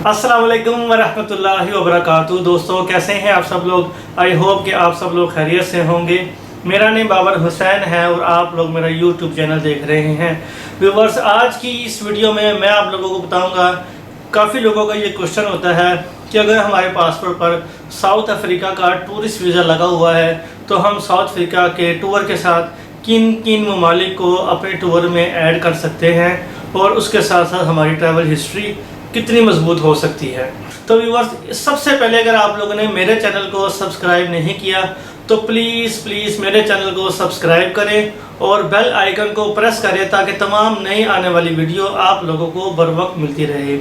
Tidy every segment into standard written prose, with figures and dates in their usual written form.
अस्सलाम वालेकुम वरहमतुल्लाहि वबरकातुहू। दोस्तों कैसे हैं आप सब लोग। आई होप कि आप सब लोग खैरियत से होंगे। मेरा नाम बाबर हुसैन है और आप लोग मेरा यूट्यूब चैनल देख रहे हैं। व्यूअर्स, आज की इस वीडियो में मैं आप लोगों को बताऊंगा, काफ़ी लोगों का ये क्वेश्चन होता है कि अगर हमारे पासपोर्ट पर साउथ अफ्रीका का टूरिस्ट वीज़ा लगा हुआ है तो हम साउथ अफ्रीका के टूर के साथ किन किन ममालिक को अपने टूर में ऐड कर सकते हैं और उसके साथ साथ हमारी ट्रैवल हिस्ट्री कितनी मजबूत हो सकती है। तो व्यूअर्स, सबसे पहले अगर आप लोगों ने मेरे चैनल को सब्सक्राइब नहीं किया तो प्लीज़ मेरे चैनल को सब्सक्राइब करें और बेल आइकन को प्रेस करें ताकि तमाम नई आने वाली वीडियो आप लोगों को बर वक्त मिलती रहे।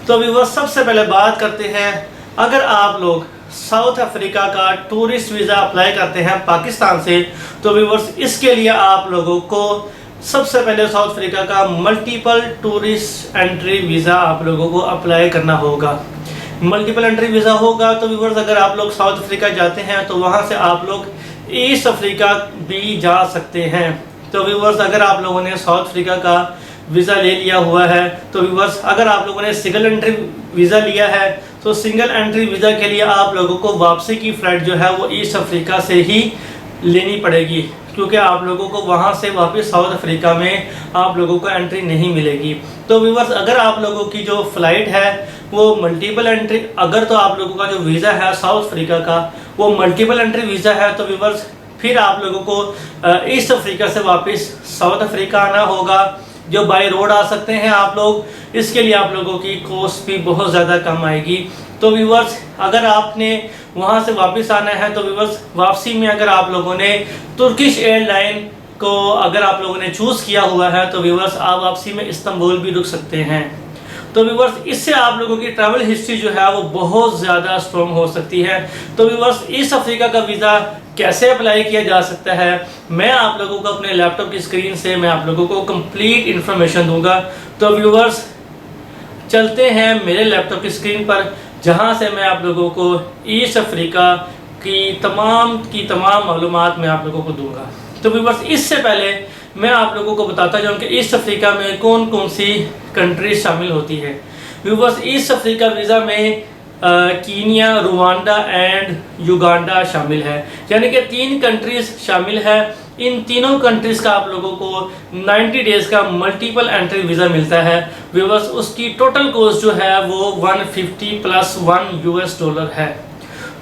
तो व्यूअर्स, सबसे पहले बात करते हैं, अगर आप लोग साउथ अफ्रीका का टूरिस्ट वीज़ा अप्लाई करते हैं पाकिस्तान से तो व्यूअर्स, इसके लिए आप लोगों को सबसे पहले साउथ अफ्रीका का मल्टीपल टूरिस्ट एंट्री वीज़ा आप लोगों को अप्लाई करना होगा। मल्टीपल एंट्री वीज़ा होगा तो व्यूअर्स, अगर आप लोग साउथ अफ्रीका जाते हैं तो वहाँ से आप लोग ईस्ट अफ्रीका भी जा सकते हैं। तो व्यूअर्स, अगर आप लोगों ने साउथ अफ्रीका का वीज़ा ले लिया हुआ है तो व्यूअर्स, अगर आप लोगों ने सिंगल एंट्री वीज़ा लिया है तो सिंगल एंट्री वीज़ा के लिए आप लोगों को वापसी की फ़्लाइट जो है वो ईस्ट अफ्रीका से ही लेनी पड़ेगी, क्योंकि आप लोगों को वहाँ से वापस साउथ अफ्रीका में आप लोगों को एंट्री नहीं मिलेगी। तो व्यूअर्स, अगर आप लोगों की जो फ़्लाइट है वो मल्टीपल एंट्री, अगर तो आप लोगों का जो वीज़ा है साउथ अफ्रीका का वो मल्टीपल एंट्री वीज़ा है तो व्यूअर्स, फिर आप लोगों को ईस्ट अफ्रीका से वापस साउथ अफ्रीका आना होगा, जो बाय रोड आ सकते हैं आप लोग। इसके लिए आप लोगों की कॉस्ट भी बहुत ज़्यादा कम आएगी। तो व्यूअर्स, अगर आपने वहाँ से वापस आना है तो व्यूअर्स, वापसी में अगर आप लोगों ने तुर्किश एयरलाइन को अगर आप लोगों ने चूज़ किया हुआ है तो व्यूअर्स, आप वापसी में इस्तांबुल भी रुक सकते हैं। तो व्यूअर्स, इससे आप लोगों की ट्रैवल हिस्ट्री जो है वो बहुत ज़्यादा स्ट्रॉन्ग हो सकती है। तो व्यूअर्स, ईस्ट अफ्रीका का वीज़ा कैसे अप्लाई किया जा सकता है, मैं आप लोगों को अपने लैपटॉप की स्क्रीन से मैं आप लोगों को कंप्लीट इन्फॉर्मेशन दूंगा। तो व्यूअर्स, चलते हैं मेरे लैपटॉप की स्क्रीन पर, जहां से मैं आप लोगों को ईस्ट अफ्रीका की तमाम मालूमात मैं आप लोगों को दूंगा। तो व्यूअर्स, इससे पहले मैं आप लोगों को बताता जाऊं कि ईस्ट अफ्रीका में कौन कौन सी कंट्रीज शामिल होती है। व्यूअर्स, ईस्ट अफ्रीका वीज़ा में कीनिया, रुवांडा एंड युगांडा शामिल है, यानी कि 3 कंट्रीज शामिल है। इन तीनों कंट्रीज़ का आप लोगों को 90 डेज़ का मल्टीपल एंट्री वीज़ा मिलता है। व्यूअर्स, उसकी टोटल कॉस्ट जो है वो 150 + $1 है।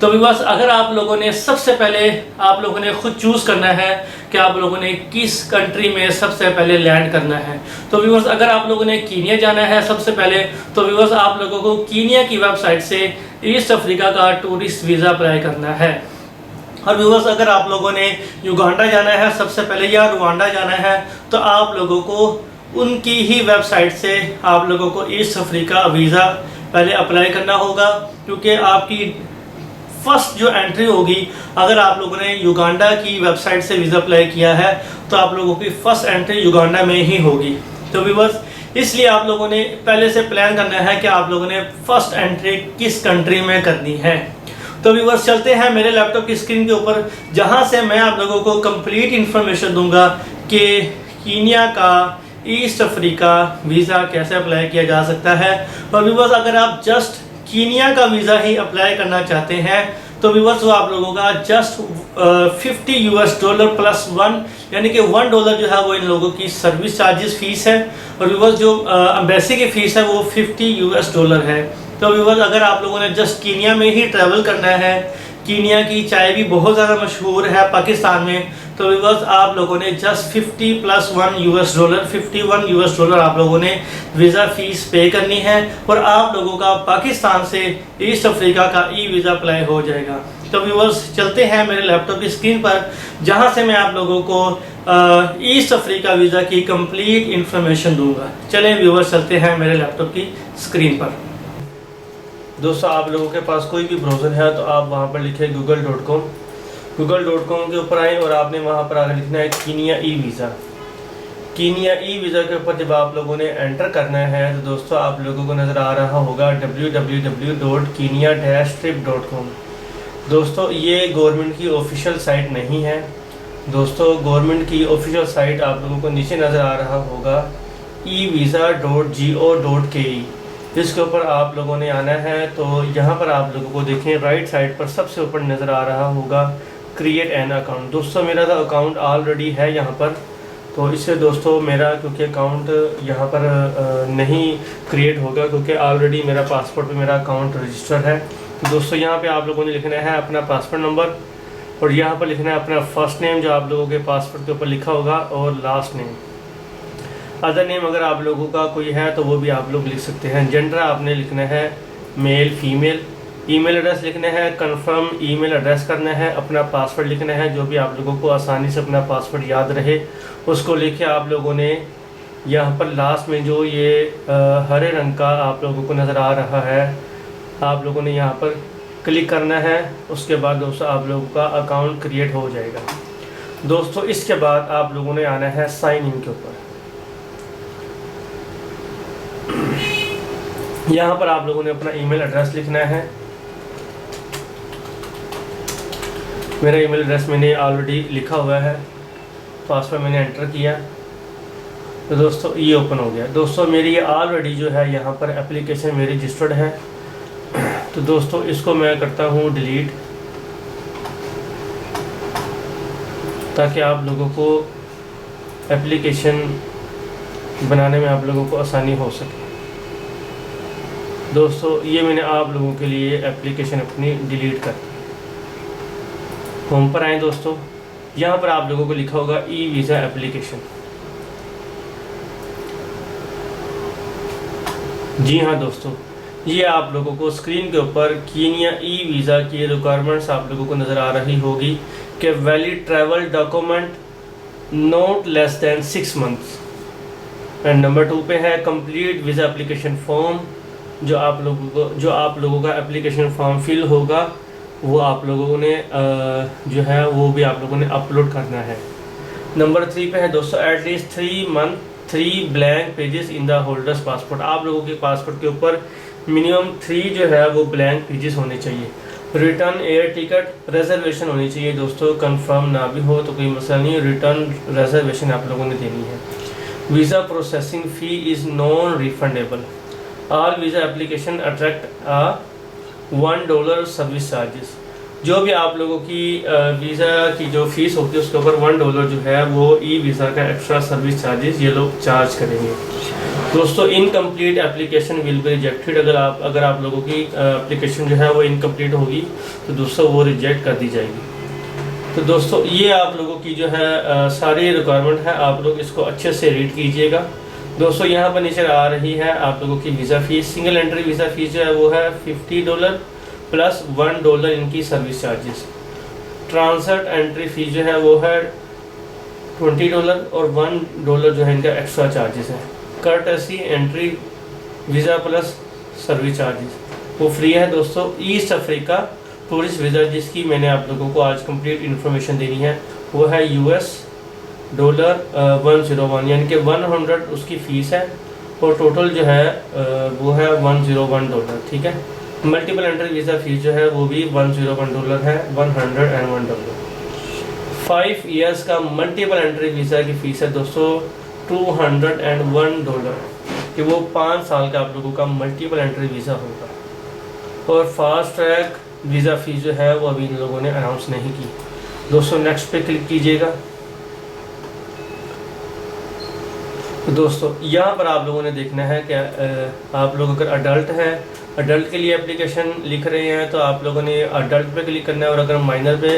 तो व्यूअर्स, अगर आप लोगों ने सबसे पहले आप लोगों ने खुद चूज़ करना है कि आप लोगों ने किस कंट्री में सबसे पहले लैंड करना है। तो व्यूअर्स, अगर आप लोगों ने कीनिया जाना है सबसे पहले तो व्यूअर्स, आप लोगों को कीनिया की वेबसाइट से ईस्ट अफ्रीका का टूरिस्ट वीज़ा अप्लाई करना है। और व्यूअर्स, अगर आप लोगों ने युगांडा जाना है सबसे पहले या रुवांडा जाना है तो आप लोगों को उनकी ही वेबसाइट से आप लोगों को ईस्ट अफ्रीका वीज़ा पहले अप्लाई करना होगा, क्योंकि आपकी फर्स्ट जो एंट्री होगी, अगर आप लोगों ने युगांडा की वेबसाइट से वीज़ा अप्लाई किया है तो आप लोगों की फ़र्स्ट एंट्री युगांडा में ही होगी। तो व्यूअर्स, इसलिए आप लोगों ने पहले से प्लान करना है कि आप लोगों ने फ़र्स्ट एंट्री किस कंट्री में करनी है। तो व्यूअर्स, चलते हैं मेरे लैपटॉप की स्क्रीन के ऊपर, जहां से मैं आप लोगों को कंप्लीट इन्फॉर्मेशन दूंगा कि कीनिया का ईस्ट अफ्रीका वीज़ा कैसे अप्लाई किया जा सकता है। और व्यूअर्स, अगर आप जस्ट कीनिया का वीज़ा ही अप्लाई करना चाहते हैं तो व्यूअर्स, वो आप लोगों का जस्ट $50 + 1, यानी कि $1 जो है वो इन लोगों की सर्विस चार्जेस फ़ीस है। और व्यूअर्स, जो एम्बेसी की फ़ीस है वो $50 है। तो व्यूअर्स, अगर आप लोगों ने जस्ट कीनिया में ही ट्रैवल करना है, कीनिया की चाय भी बहुत ज़्यादा मशहूर है पाकिस्तान में, तो व्यूअर्स, आप लोगों ने जस्ट $50 + $1 $51 आप लोगों ने वीज़ा फ़ीस पे करनी है और आप लोगों का पाकिस्तान से ईस्ट अफ्रीका का ई वीज़ा अप्लाई हो जाएगा। तो व्यूअर्स, चलते हैं मेरे लैपटॉप की स्क्रीन पर, जहां से मैं आप लोगों को ईस्ट अफ्रीका वीज़ा की कंप्लीट इन्फॉर्मेशन दूंगा। चलें व्यूअर्स, चलते हैं मेरे लैपटॉप की स्क्रीन पर। दोस्तों, आप लोगों के पास कोई भी ब्राउज़र है तो आप वहाँ पर लिखें google.com के ऊपर आए और आपने वहाँ पर आगे लिखना है Kenya e visa. Kenya e visa के ऊपर जब आप लोगों ने एंटर करना है तो दोस्तों, आप लोगों को नज़र आ रहा होगा www.kenya-trip.com। दोस्तों, ये गवर्नमेंट की ऑफिशियल साइट नहीं है। दोस्तों, गवर्नमेंट की ऑफिशियल साइट आप लोगों को नीचे नज़र आ रहा होगा evisa.go.ke। इसके ऊपर आप लोगों ने आना है। तो यहाँ पर आप लोगों को देखें राइट साइड पर सबसे ऊपर नज़र आ रहा होगा क्रिएट एन अकाउंट। दोस्तों मेरा तो अकाउंट ऑलरेडी है यहाँ पर, तो इससे दोस्तों मेरा क्योंकि अकाउंट यहाँ पर नहीं क्रिएट होगा क्योंकि ऑलरेडी मेरा पासपोर्ट पे मेरा अकाउंट रजिस्टर है। तो दोस्तों यहाँ पे आप लोगों ने लिखना है अपना पासपोर्ट नंबर और यहाँ पर लिखना है अपना फर्स्ट नेम जो आप लोगों के पासपोर्ट के ऊपर लिखा होगा और लास्ट नेम। अदर नेम अगर आप लोगों का कोई है तो वो भी आप लोग लिख सकते हैं। जेंडर आपने लिखना है मेल फीमेल। ईमेल एड्रेस लिखना है, कंफर्म ईमेल एड्रेस करना है, अपना पासवर्ड लिखना है जो भी आप लोगों को आसानी से अपना पासवर्ड याद रहे उसको लिखे आप लोगों ने यहाँ पर लास्ट में जो ये हरे रंग का आप लोगों को नज़र आ रहा है आप लोगों ने यहाँ पर क्लिक करना है। उसके बाद दोस्तों आप लोगों का अकाउंट क्रिएट हो जाएगा। दोस्तों इसके बाद आप लोगों ने आना है साइन इन के ऊपर। यहाँ पर आप लोगों ने अपना ईमेल एड्रेस लिखना है। मेरा ईमेल एड्रेस मैंने ऑलरेडी लिखा हुआ है, पासवर्ड मैंने एंटर किया तो दोस्तों ये ओपन हो गया। दोस्तों मेरी ये ऑलरेडी जो है यहाँ पर एप्लीकेशन मेरी रजिस्टर्ड है। तो दोस्तों इसको मैं करता हूँ डिलीट ताकि आप लोगों को एप्लीकेशन बनाने में आप लोगों को आसानी हो सके। दोस्तों ये मैंने आप लोगों के लिए एप्लीकेशन अपनी डिलीट कर दी। होम पर आए दोस्तों, यहाँ पर आप लोगों को लिखा होगा ई वीज़ा एप्लीकेशन। जी हाँ दोस्तों, ये आप लोगों को स्क्रीन के ऊपर कीनिया ई वीज़ा की रिक्वायरमेंट्स आप लोगों को नज़र आ रही होगी कि valid travel document not less than 6 months. And number 2 पे है कंप्लीट वीज़ा एप्लीकेशन फॉर्म। जो आप लोगों का एप्लीकेशन फॉर्म फिल होगा वो आप लोगों ने जो है वो भी आप लोगों ने अपलोड करना है। नंबर 3 पे है दोस्तों at least 3 month 3 blank pages in the holders passport. आप लोगों के पासपोर्ट के ऊपर मिनिमम 3 जो है वो ब्लैंक पेजेस होने चाहिए। रिटर्न एयर टिकट रिजर्वेशन होनी चाहिए दोस्तों, कंफर्म ना भी हो तो कोई मसला नहीं, रिटर्न रिजर्वेशन आप लोगों ने देनी है। Visa processing fee is non refundable. All visa application attract $1 service charges. जो भी आप लोगों की वीज़ा की जो फ़ीस होती है उसके ऊपर $1 जो है वो ई वीज़ा का एक्स्ट्रा सर्विस चार्जेस ये लोग चार्ज करेंगे। दोस्तों incomplete application will be rejected. अगर आप लोगों की एप्लीकेशन जो है वो इनकम्प्लीट होगी तो दोस्तों वो रिजेक्ट कर दी जाएगी। तो दोस्तों ये आप लोगों की जो है सारी रिक्वायरमेंट है, आप लोग इसको अच्छे से रीड कीजिएगा। दोस्तों यहाँ पर नीचे आ रही है आप लोगों की visa fees. Single entry visa fees जो है वो है $50 प्लस $1 इनकी सर्विस चार्जेस। ट्रांसट एंट्री फ़ीस जो है वो है $20 और $1 जो है इनका एक्स्ट्रा चार्जेस है। Courtesy entry visa plus service charges वो फ्री है दोस्तों। ईस्ट अफ्रीका टूरिस्ट वीज़ा जिसकी मैंने आप लोगों को आज कंप्लीट इन्फॉर्मेशन देनी है वो है US $101 यानी कि 100 उसकी फ़ीस है और टोटल जो है वो है $101। ठीक है, मल्टीपल एंट्री वीज़ा फ़ीस जो है वो भी $101 है, $101। 5 ईयर्स का मल्टीपल एंट्री वीज़ा की फ़ीस है दोस्तों $201 कि वो 5 साल का आप लोगों का मल्टीपल एंट्री वीज़ा होगा। और फास्ट ट्रैक वीज़ा फ़ीस जो है वो अभी इन लोगों ने अनाउंस नहीं की। दोस्तों नेक्स्ट पे क्लिक कीजिएगा। तो दोस्तों यहाँ पर आप लोगों ने देखना है कि आप लोग अगर अडल्ट हैं, अडल्ट के लिए एप्लीकेशन लिख रहे हैं तो आप लोगों ने अडल्ट पे क्लिक करना है, और अगर माइनर पे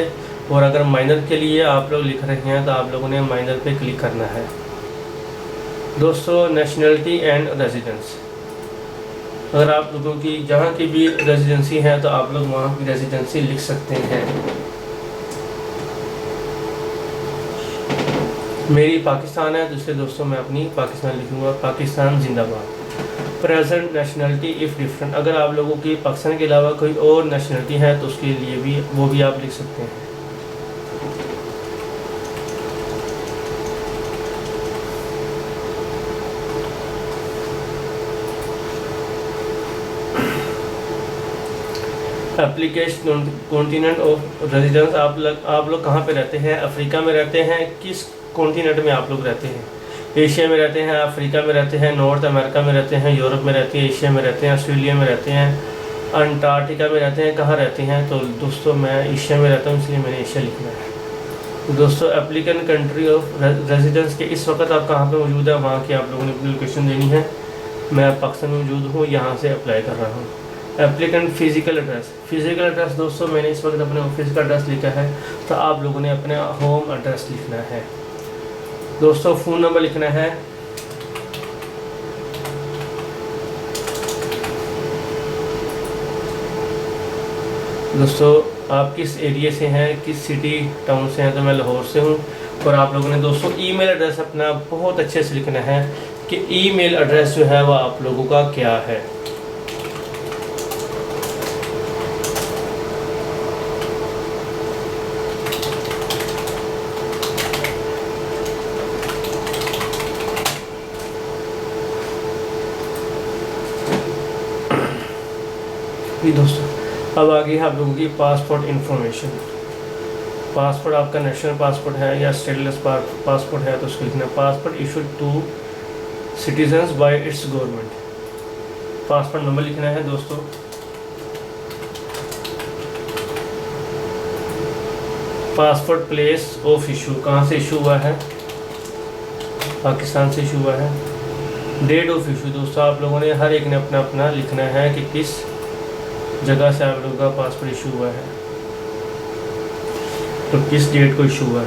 और अगर माइनर के लिए आप लोग लिख रहे हैं तो आप लोगों ने माइनर पे क्लिक करना है। दोस्तों नेशनलिटी एंड रेजिडेंस, अगर आप लोगों की जहाँ की भी रेजिडेंसी है तो आप लोग वहाँ की रेजिडेंसी लिख सकते हैं। मेरी पाकिस्तान है, दूसरे दोस्तों मैं अपनी पाकिस्तान लिखूँगा, पाकिस्तान जिंदाबाद। प्रेजेंट नेशनलिटी इफ़ डिफरेंट, अगर आप लोगों की पाकिस्तान के अलावा कोई और नेशनलिटी है तो उसके लिए भी वो भी आप लिख सकते हैं। एप्लीकेशन कॉन्टिनेंट ऑफ रेजिडेंस, आप लोग कहाँ पे रहते हैं? अफ्रीका में रहते हैं? किस कॉन्टिनेंट में आप लोग रहते हैं? एशिया में रहते हैं, अफ्रीका में रहते हैं, नॉर्थ अमेरिका में रहते हैं, यूरोप में रहते हैं, एशिया में रहते हैं, ऑस्ट्रेलिया में रहते हैं, अंटार्कटिका में रहते हैं, कहाँ रहते हैं? तो दोस्तों मैं एशिया में रहता हूँ, इसलिए मैंने एशिया लिखना है। दोस्तों एप्लीकेंट कंट्री ऑफ रेजिडेंस के इस वक्त आप कहाँ पे मौजूद है, वहाँ की आप लोगों ने अपनी लोकेशन देनी है। मैं पाकिस्तान में मौजूद हूँ, यहाँ से अप्लाई कर रहा हूँ। Applicant physical address, physical address दोस्तों मैंने इस वक्त अपने ऑफिस का एड्रेस लिखा है, तो आप लोगों ने अपने होम एड्रेस लिखना है। दोस्तों फ़ोन नंबर लिखना है, दोस्तों आप किस एरिया से हैं, किस सिटी टाउन से हैं? तो मैं लाहौर से हूँ। और आप लोगों ने दोस्तों ईमेल एड्रेस अपना बहुत अच्छे से लिखना है कि ईमेल एड्रेस जो है वह आप लोगों का क्या है। ये दोस्तों अब आगे है आप लोगों की पासपोर्ट इन्फॉर्मेशन। पासपोर्ट आपका नेशनल पासपोर्ट है या स्टेटलेस पासपोर्ट है तो उसको लिखना है passport issued to citizens by its government. Passport number लिखना है दोस्तों। पासपोर्ट प्लेस ऑफ इशू, कहाँ से इशू हुआ है? पाकिस्तान से इशू हुआ है। डेट ऑफ इशू दोस्तों आप लोगों ने हर एक ने अपना अपना लिखना है कि किस जगह से आप लोगों का पासपोर्ट इशू हुआ है, तो किस डेट को इशू हुआ है।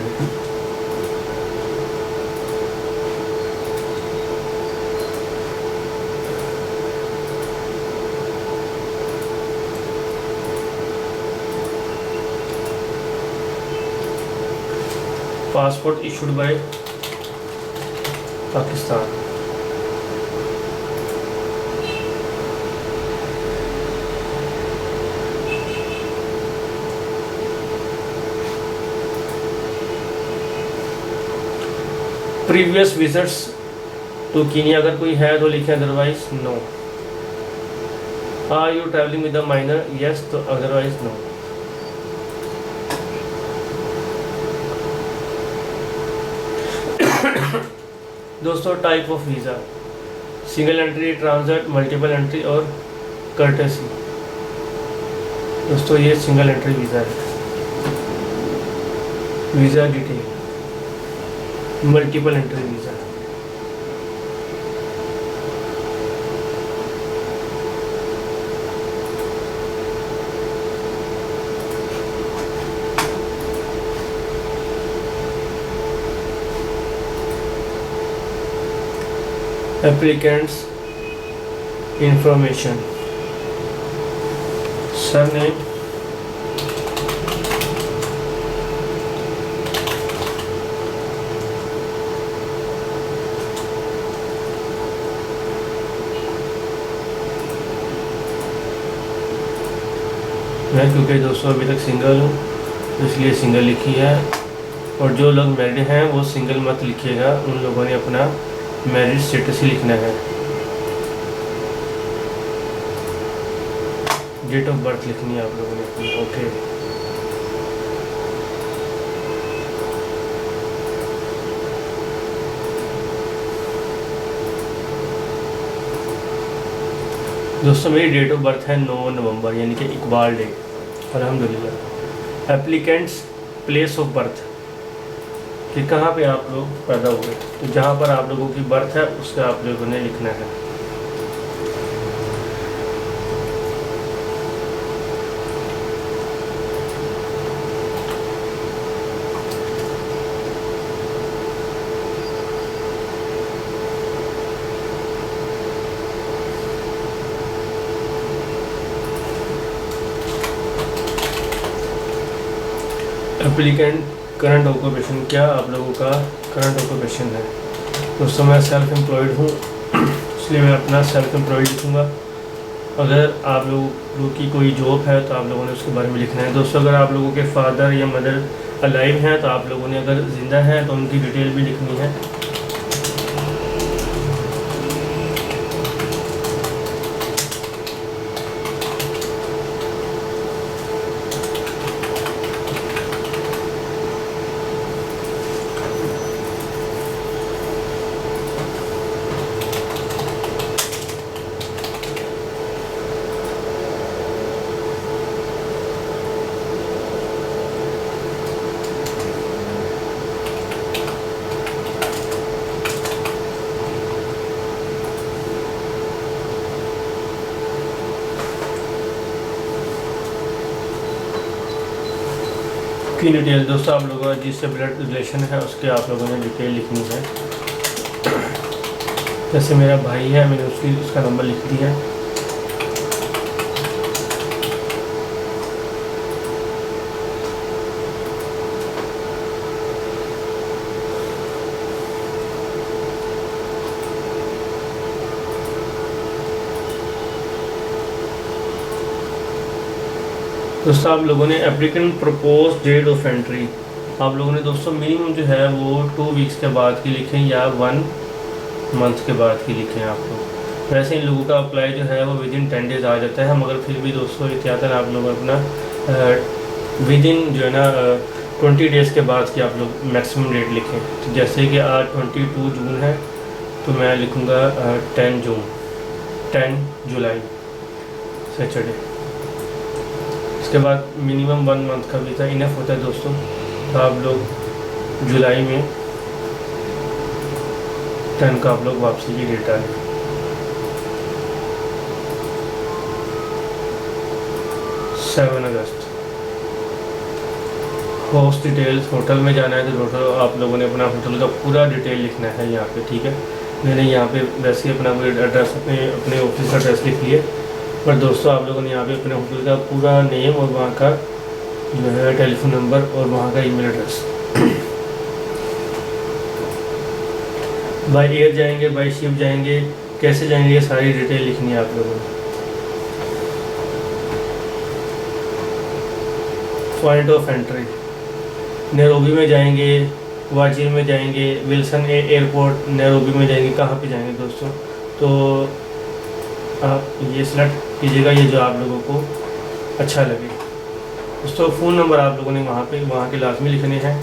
Passport issued by Pakistan. Previous visits to Kenya अगर कोई है तो लिखें, otherwise no. Are you travelling with the minor? Yes, तो अदरवाइज नो। दोस्तों type of visa, single entry, transit, multiple entry और कर्टेसी। दोस्तों ये सिंगल एंट्री वीज़ा है। Visa detail, multiple entry visa. Applicants information, surname, मैं क्योंकि दोस्तों अभी तक सिंगल हूँ तो इसलिए सिंगल लिखी है, और जो लोग मैरिड हैं वो सिंगल मत लिखिएगा, उन लोगों ने अपना मैरिज स्टेटस ही लिखना है। डेट ऑफ बर्थ लिखनी है आप लोगों ने अपनी। ओके दोस्तों मेरी डेट ऑफ बर्थ है 9 नवंबर यानी कि इकबाल डे, अल्हम्दुलिल्लाह। एप्लीकेंट्स प्लेस ऑफ बर्थ कि कहाँ पे आप लोग पैदा हुए, तो जहाँ पर आप लोगों की बर्थ है उसका आप लोगों ने लिखना है। एप्लीकेंट करंट ऑक्यूपेशन, क्या आप लोगों का करंट ऑक्यूपेशन है? दोस्तों मैं सेल्फ एम्प्लॉयड हूँ इसलिए मैं अपना सेल्फ एम्प्लॉयड लिखूँगा। अगर आप लोगों की कोई जॉब है तो आप लोगों ने उसके बारे में लिखना है। दोस्तों अगर आप लोगों के फादर या मदर अलाइव हैं तो आप लोगों ने, अगर ज़िंदा हैं तो उनकी डिटेल भी लिखनी है। की डिटेल दोस्तों आप लोगों का जिससे ब्लड रिलेशन है उसके आप लोगों ने डिटेल लिखनी है। जैसे मेरा भाई है, मैंने उसका नंबर लिख दिया है। दोस्तों आप लोगों ने applicant propose date of entry आप लोगों ने दोस्तों मिनिमम जो है वो 2 वीक्स के बाद की लिखें या 1 मंथ के बाद की लिखें आप लोग। वैसे इन लोगों का अप्लाई जो है वो विद इन 10 डेज़ आ जाता है, मगर फिर भी दोस्तों एहतियातन आप लोग अपना विद इन जो है ना 20 डेज़ के बाद की आप लोग मैक्सिमम डेट लिखें। तो जैसे कि आज 22 जून है तो मैं लिखूँगा 10 जुलाई सैटरडे। उसके बाद मिनिमम 1 मंथ का वीज़ा इनफ होता है दोस्तों। तो आप लोग जुलाई में 10 का आप लोग वापसी की डेट डालें। अगस्त होस्ट डिटेल्स, होटल में जाना है तो होटल आप लोगों ने अपना होटल का पूरा डिटेल लिखना है यहाँ पे, ठीक है। मैंने यहाँ पे वैसे ही अपना एड्रेस अपने ऑफिस का एड्रेस लिख लिया, पर दोस्तों आप लोगों ने यहाँ पे अपने होटल का पूरा नेम और वहाँ का जो है टेलीफोन नंबर और वहाँ का ईमेल एड्रेस। बाय एयर जाएंगे, बाय शिप जाएंगे, कैसे जाएंगे, ये सारी डिटेल लिखनी है आप लोगों ने। पॉइंट ऑफ एंट्री, नैरोबी में जाएंगे, वाजिर में जाएंगे, विल्सन एयरपोर्ट नैरोबी में जाएंगे, कहाँ पे जाएंगे दोस्तों। तो आप ये सिलेक्ट कीजिएगा ये जो आप लोगों को अच्छा लगे। दोस्तों फ़ोन नंबर आप लोगों ने वहाँ के लाजमी लिखने हैं।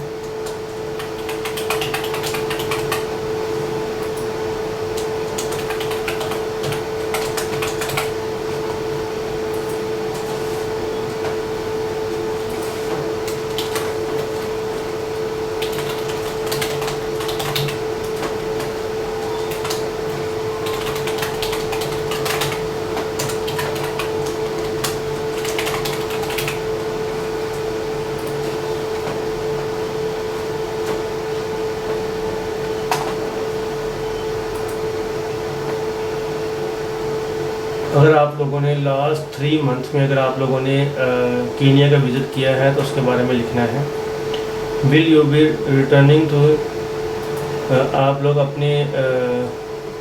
अगर आप लोगों ने लास्ट 3 मंथ में अगर आप लोगों ने कीनिया का विज़िट किया है तो उसके बारे में लिखना है। Will you be returning to, आप लोग अपने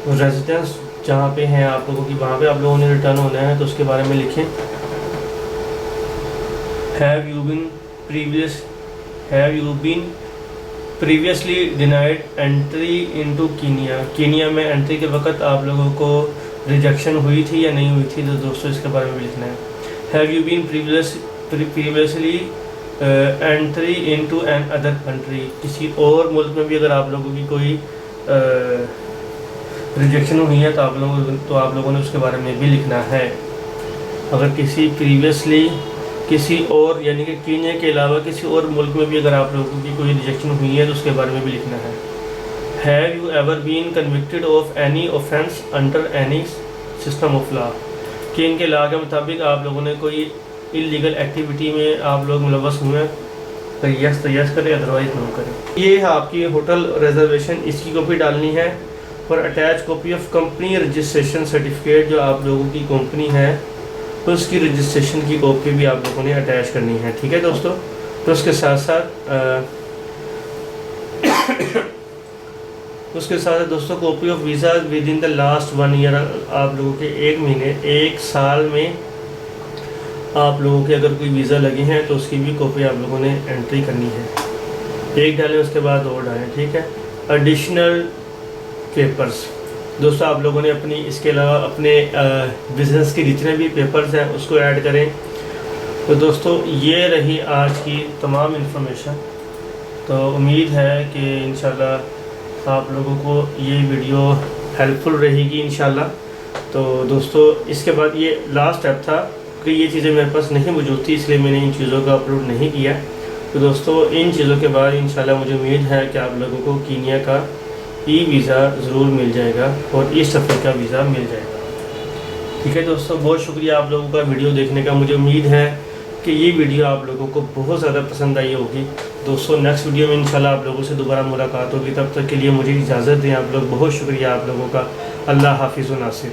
रेजिडेंस जहाँ पे हैं आप लोगों की, वहाँ पे आप लोगों ने रिटर्न होना है तो उसके बारे में लिखें। Have you been previously denied entry into Kenya, Kenya में एंट्री के वक्त आप लोगों को रिजेक्शन हुई थी या नहीं हुई थी, तो दोस्तों इसके बारे में लिखना है। Have you been previously entry into another country, किसी और मुल्क में भी अगर आप लोगों की कोई रिजेक्शन हुई है तो आप लोगों ने उसके बारे में भी लिखना है। अगर किसी और यानी कि कीनिया के अलावा किसी और मुल्क में भी अगर आप लोगों की कोई रिजेक्शन हुई है तो उसके बारे में भी लिखना है। Have you ever been convicted of any offence under any system of law, कि इनके लॉ के मुताबिक आप लोगों ने कोई इलीगल एक्टिविटी में आप लोग मुलव्वस हुए हैं तो यस करें, अदरवाइज नो करें। ये है आपकी होटल रिजर्वेशन, इसकी कॉपी डालनी है और attach copy of company registration certificate, जो आप लोगों की कंपनी है तो उसकी रजिस्ट्रेशन की कॉपी भी आप लोगों ने अटैच करनी है, ठीक है दोस्तों। तो उसके साथ साथ दोस्तों copy of visa with in the last 1 year, आप लोगों के 1 महीने 1 साल में आप लोगों के अगर कोई वीज़ा लगे हैं तो उसकी भी कॉपी आप लोगों ने एंट्री करनी है। एक डालें उसके बाद और डालें, ठीक है। एडिशनल पेपर्स दोस्तों आप लोगों ने अपनी इसके अलावा अपने बिज़नेस के जितने भी पेपर्स हैं उसको ऐड करें। तो दोस्तों ये रही आज की तमाम इन्फॉर्मेशन। तो उम्मीद है कि इंशाल्लाह आप लोगों को ये वीडियो हेल्पफुल रहेगी इंशाल्लाह। तो दोस्तों इसके बाद ये लास्ट स्टेप था कि ये चीज़ें मेरे पास नहीं मौजूद थी, इसलिए मैंने इन चीज़ों का अपलोड नहीं किया। तो दोस्तों इन चीज़ों के बाद इंशाल्लाह मुझे उम्मीद है कि आप लोगों को कीनिया का वीज़ा ज़रूर मिल जाएगा और ईस्ट अफ्रीका वीज़ा मिल जाएगा, ठीक है दोस्तों। बहुत शुक्रिया आप लोगों का वीडियो देखने का। मुझे उम्मीद है कि ये वीडियो आप लोगों को बहुत ज़्यादा पसंद आई होगी। दोस्तों नेक्स्ट वीडियो में इंशाल्लाह आप लोगों से दोबारा मुलाकात होगी। तब तक के लिए मुझे इजाज़त दें। आप लोग बहुत शुक्रिया आप लोगों का। अल्लाह हाफिज़ व नासिर।